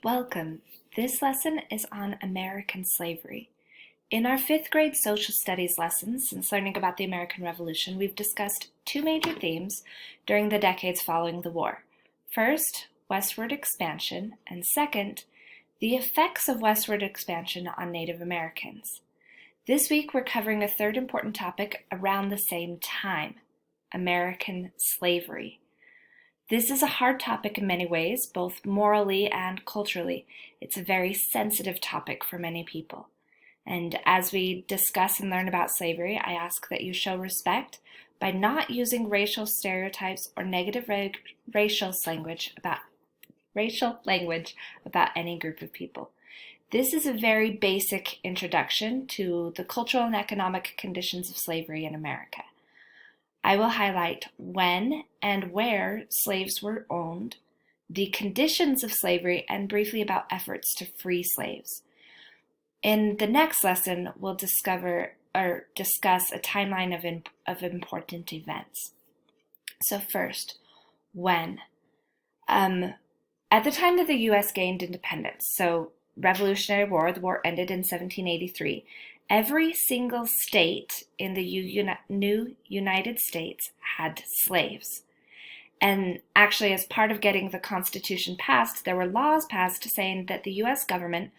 Welcome. This lesson is on American slavery. In our fifth grade social studies lessons, since learning about the American Revolution, we've discussed two major themes during the decades following the war. First, westward expansion, and second, the effects of westward expansion on Native Americans. This week, we're covering a third important topic around the same time, American slavery. This is a hard topic in many ways, both morally and culturally. It's a very sensitive topic for many people. And as we discuss and learn about slavery, I ask that you show respect by not using racial stereotypes or negative racial language about any group of people. This is a very basic introduction to the cultural and economic conditions of slavery in America. I will highlight when and where slaves were owned, the conditions of slavery, and briefly about efforts to free slaves. In the next lesson, we'll discuss a timeline of important events. So first, when? At the time that the U.S. gained independence, so Revolutionary War, the war ended in 1783, every single state in the new United States had slaves. And actually, as part of getting the Constitution passed, there were laws passed saying that the U.S. government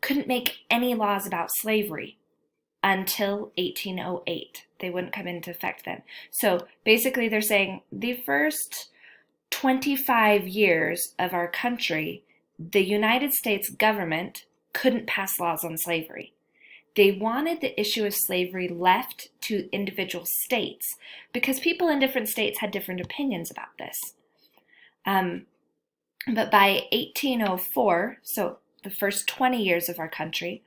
couldn't make any laws about slavery until 1808. They wouldn't come into effect then. So basically, they're saying the first 25 years of our country, the United States government couldn't pass laws on slavery. They wanted the issue of slavery left to individual states because people in different states had different opinions about this. But by 1804, so the first 20 years of our country,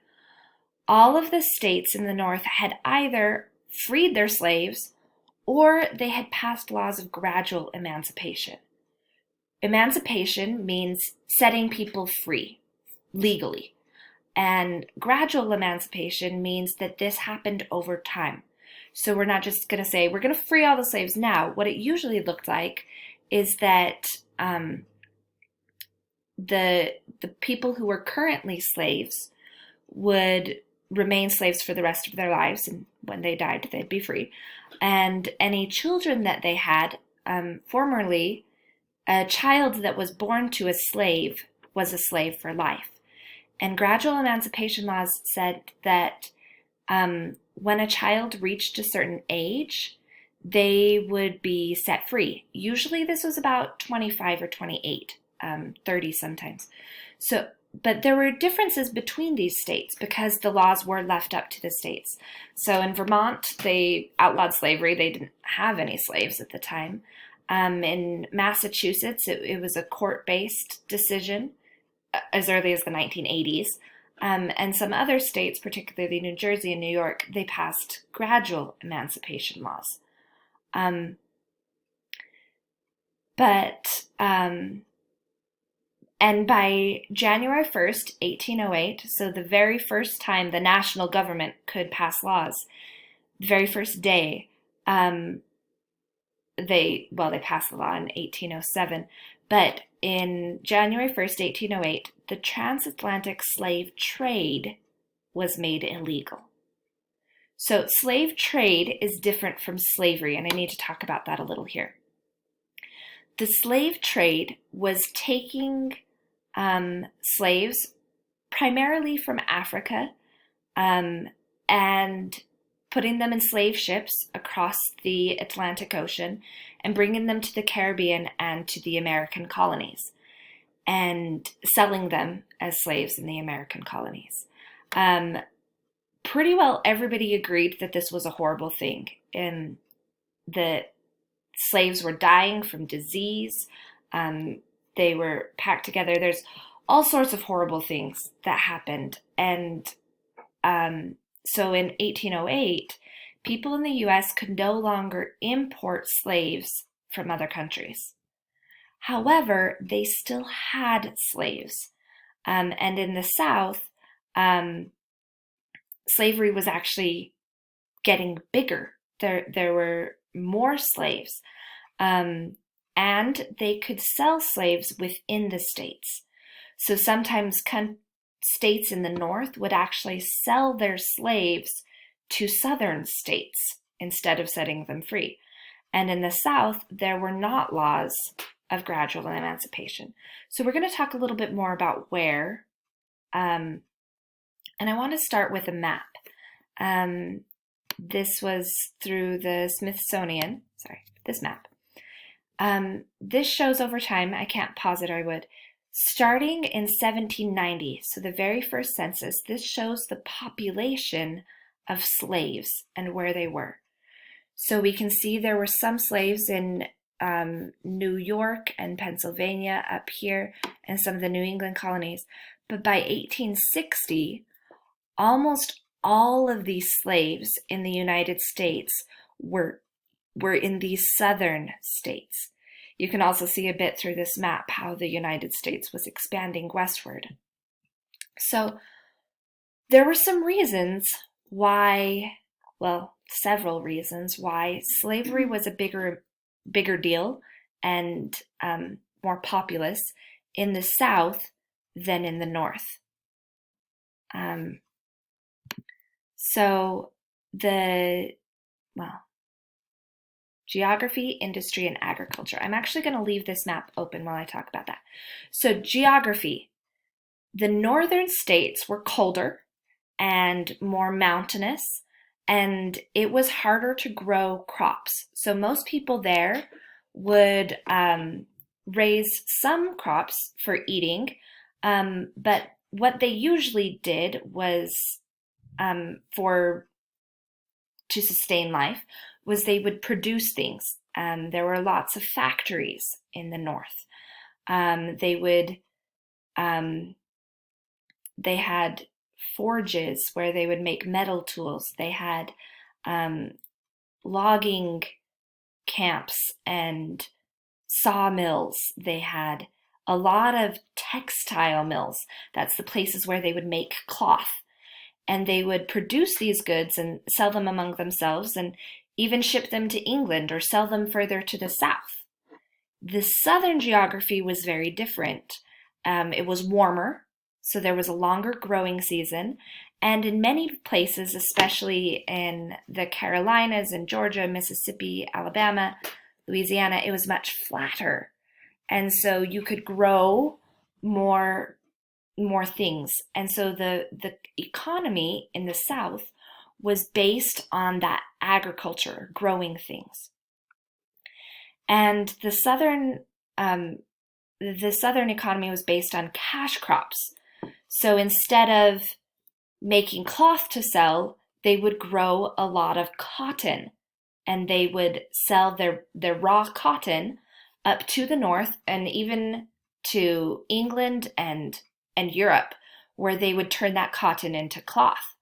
all of the states in the North had either freed their slaves or they had passed laws of gradual emancipation. Emancipation means setting people free legally. And gradual emancipation means that this happened over time. So we're not just going to say, we're going to free all the slaves now. What it usually looked like is that the people who were currently slaves would remain slaves for the rest of their lives, and when they died, they'd be free. And any children that they had, formerly, a child that was born to a slave was a slave for life. And gradual emancipation laws said that when a child reached a certain age, they would be set free. Usually this was about 25 or 28, 30 sometimes. But there were differences between these states because the laws were left up to the states. So in Vermont, they outlawed slavery. They didn't have any slaves at the time. In Massachusetts, it was a court-based decision as early as the 1980s. And some other states, particularly New Jersey and New York, they passed gradual emancipation laws. And by January 1st, 1808, so the very first time the national government could pass laws, the very first day, they passed the law in 1807, but in January 1st, 1808, the transatlantic slave trade was made illegal. So slave trade is different from slavery, and I need to talk about that a little here. The slave trade was taking slaves primarily from Africa and putting them in slave ships across the Atlantic Ocean and bringing them to the Caribbean and to the American colonies and selling them as slaves in the American colonies. Pretty well everybody agreed that this was a horrible thing and that slaves were dying from disease. They were packed together. There's all sorts of horrible things that happened. And so in 1808, people in the U.S. could no longer import slaves from other countries. However, they still had slaves. And in the South, slavery was actually getting bigger. There were more slaves. And they could sell slaves within the states. So sometimes states in the North would actually sell their slaves to Southern states instead of setting them free. And in the South, there were not laws of gradual emancipation. So we're going to talk a little bit more about where. And I want to start with a map. This was through the Smithsonian. Sorry, this map. This shows over time, I can't pause it or I would. Starting in 1790, so the very first census, this shows the population of slaves and where they were. So we can see there were some slaves in New York and Pennsylvania up here and some of the New England colonies. But by 1860, almost all of these slaves in the United States were in these southern states. You can also see a bit through this map how the United States was expanding westward. So there were some reasons why, well, several reasons why slavery was a bigger deal and more populous in the South than in the North. Geography, industry, and agriculture. I'm actually going to leave this map open while I talk about that. So geography. The northern states were colder and more mountainous, and it was harder to grow crops. So most people there would raise some crops for eating, but what they usually did was to sustain life was they would produce things. There were lots of factories in the North. They had forges where they would make metal tools. They had logging camps and sawmills. They had a lot of textile mills. That's the places where they would make cloth. And they would produce these goods and sell them among themselves and even ship them to England or sell them further to the south. The southern geography was very different. It was warmer, so there was a longer growing season. And in many places, especially in the Carolinas and Georgia, Mississippi, Alabama, Louisiana, it was much flatter. And so you could grow more things. And so the economy in the South was based on that agriculture, growing things. And the southern economy was based on cash crops. So instead of making cloth to sell, they would grow a lot of cotton, and they would sell their raw cotton up to the north and even to England and Europe, where they would turn that cotton into cloth.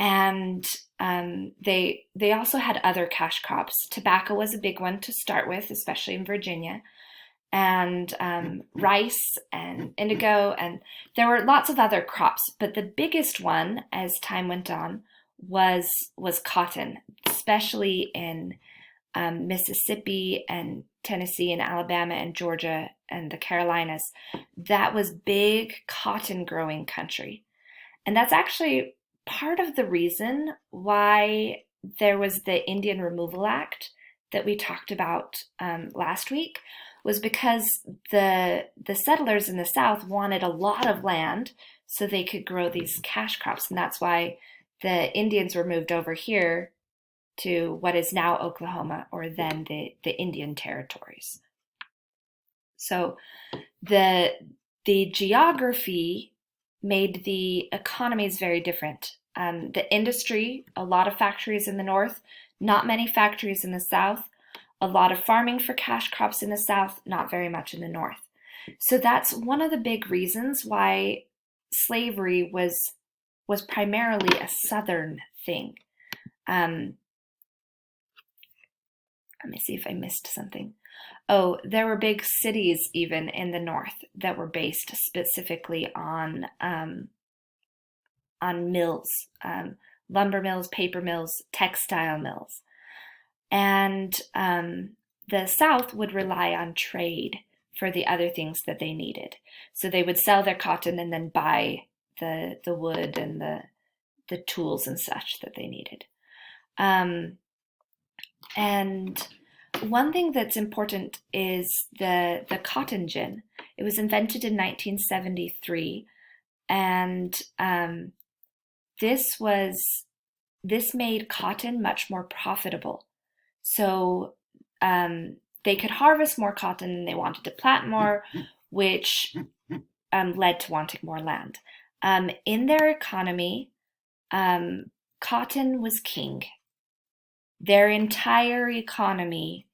And they also had other cash crops. Tobacco was a big one to start with, especially in Virginia, and rice and indigo, and there were lots of other crops. But the biggest one, as time went on, was cotton, especially in Mississippi and Tennessee and Alabama and Georgia and the Carolinas. That was big cotton growing country. And that's actually part of the reason why there was the Indian Removal Act that we talked about last week, was because the settlers in the South wanted a lot of land so they could grow these cash crops. And that's why the Indians were moved over here to what is now Oklahoma, or then the Indian territories. So the geography made the economies very different. The industry, a lot of factories in the North, not many factories in the South, a lot of farming for cash crops in the South, not very much in the North. So that's one of the big reasons why slavery was primarily a Southern thing. Let me see if I missed something. Oh, there were big cities even in the North that were based specifically on mills, lumber mills, paper mills, textile mills. And the South would rely on trade for the other things that they needed. So they would sell their cotton and then buy the wood and the tools and such that they needed. And one thing that's important is the cotton gin. It was invented in 1973, and this made cotton much more profitable. So they could harvest more cotton and they wanted to plant more, which led to wanting more land. In their economy, cotton was king. Their entire economy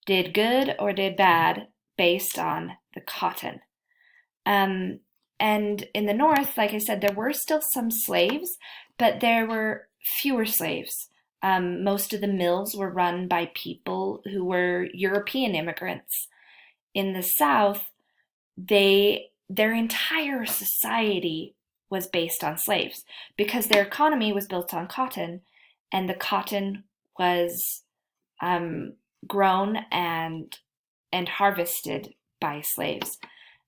did good or did bad based on the cotton. And in the North, like I said, there were still some slaves, but there were fewer slaves. Most of the mills were run by people who were European immigrants. In the South, their entire society was based on slaves because their economy was built on cotton, and the cotton was grown and harvested by slaves.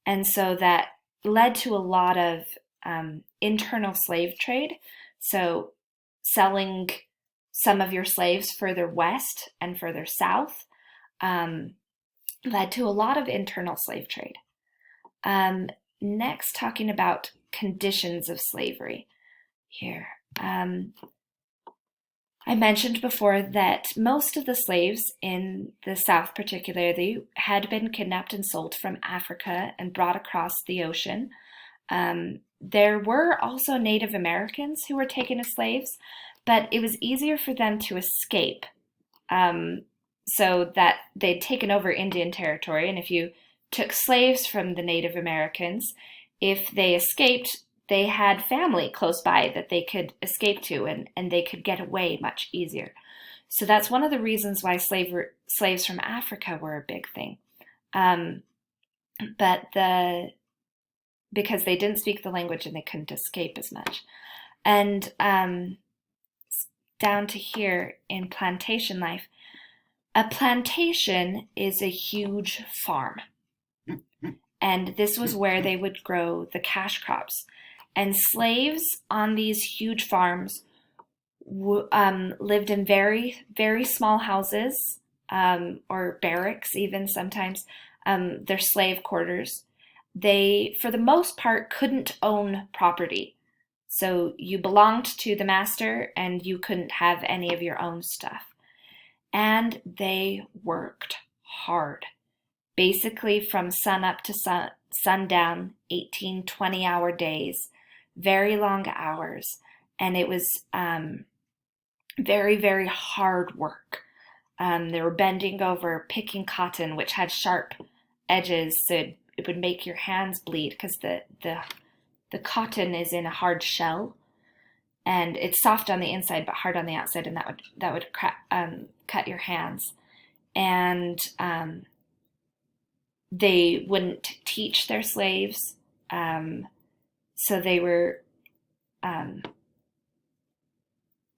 And so that led to a lot of internal slave trade. So selling some of your slaves further west and further south led to a lot of internal slave trade. Next, talking about conditions of slavery here. I mentioned before that most of the slaves in the South particularly had been kidnapped and sold from Africa and brought across the ocean. There were also Native Americans who were taken as slaves, but it was easier for them to escape, so that they'd taken over Indian territory, and if you took slaves from the Native Americans, if they escaped, they had family close by that they could escape to, and they could get away much easier. So that's one of the reasons why slaves from Africa were a big thing. Because they didn't speak the language and they couldn't escape as much. And down to here in plantation life, a plantation is a huge farm. And this was where they would grow the cash crops. And slaves on these huge farms lived in very, very small houses, or barracks even sometimes. They're slave quarters. They, for the most part, couldn't own property. So you belonged to the master and you couldn't have any of your own stuff. And they worked hard. Basically from sun up to sundown, 18, 20-hour days, very long hours. And it was very, very hard work. They were bending over, picking cotton, which had sharp edges, so it would make your hands bleed because the cotton is in a hard shell, and it's soft on the inside but hard on the outside, and that would cut your hands. And they wouldn't teach their slaves, so they were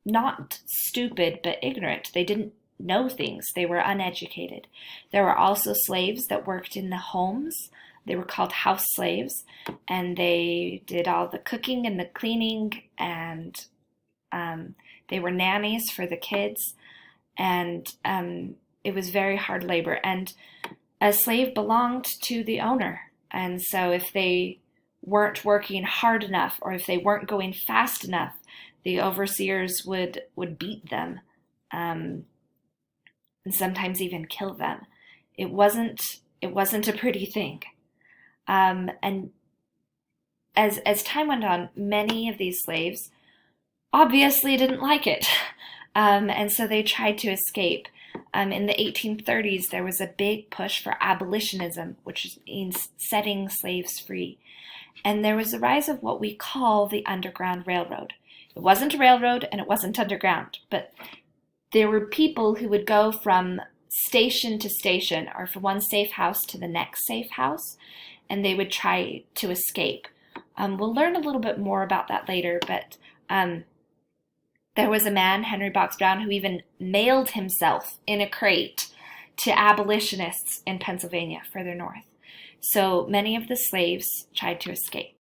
not stupid but ignorant. They didn't know things. They were uneducated. There were also slaves that worked in the homes. They were called house slaves, and they did all the cooking and the cleaning, and they were nannies for the kids, and it was very hard labor. And a slave belonged to the owner, and so if they weren't working hard enough or if they weren't going fast enough, the overseers would beat them, and sometimes even kill them. It wasn't a pretty thing. And as time went on, many of these slaves obviously didn't like it. And so they tried to escape. In the 1830s, there was a big push for abolitionism, which means setting slaves free. And there was the rise of what we call the Underground Railroad. It wasn't a railroad and it wasn't underground, but there were people who would go from station to station, or from one safe house to the next safe house, and they would try to escape. We'll learn a little bit more about that later, but there was a man, Henry Box Brown, who even mailed himself in a crate to abolitionists in Pennsylvania, further north. So many of the slaves tried to escape.